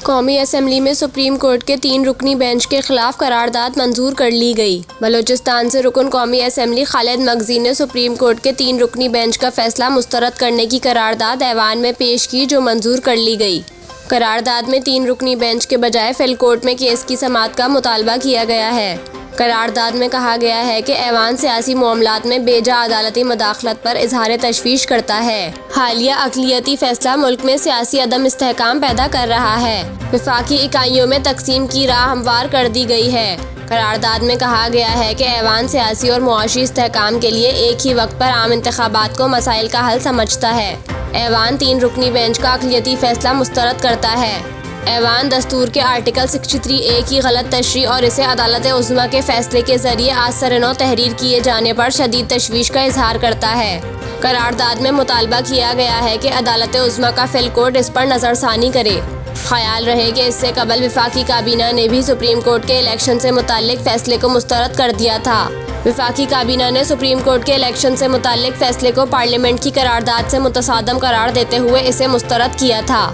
कौमी असम्बली में supreme court के 3 रुकनी बेंच के खिलाफ करारदाद मंजूर कर ली गई। बलोचिस्तान से रुकन कौमी असम्बली खालिद मगजी ने सुप्रीम कोर्ट के 3 रुकनी बेंच का फैसला मुस्तरद करने की करारदाद ऐवान में पेश की, जो मंजूर कर ली गई। करारदाद में 3 रुकनी बेंच के बजाय फिल कोर्ट में केस की समाअत का मुतालबा किया गया है। करारदाद में कहा गया है कि ऐवान सियासी मामलात में बेजा अदालती मदाखलत पर इजहार तशवीश करता है। हालिया अक़लियती फैसला मुल्क में सियासी अदम इस्तेहकाम पैदा कर रहा है। वफाकी इकाइयों में तकसीम की राह हमवार कर दी गई है। करारदाद में कहा गया है कि ऐवान सियासी और मुआशी इस्तेहकाम के लिए एक ही वक्त पर आम इंतखाबात को मसाइल का हल समझता है। ऐवान 3 रुकनी बेंच का अक़लियती फैसला मुस्तरद करता है। ऐवान दस्तूर के आर्टिकल 63A की गलत तशरीह और इसे अदालत उज़्मा के फैसले के जरिए आज सरनौ तहरीर किए जाने पर शदीद तशवीश का इजहार करता है। करारदाद में मुतालबा किया गया है कि अदालत उज़्मा का फिल कोर्ट इस पर नज़रसानी करे। ख्याल रहे कि इससे कबल वफाकी काबीना ने भी सुप्रीम कोर्ट के इलेक्शन से मुताल्लिक फैसले को मुस्तरद कर दिया था। वफाकी काबीना ने सुप्रीम कोर्ट के इलेक्शन से मुताल्लिक फैसले को पार्लियामेंट की करारदाद से मुतसादम करार देते हुए इसे मुस्तरद किया था।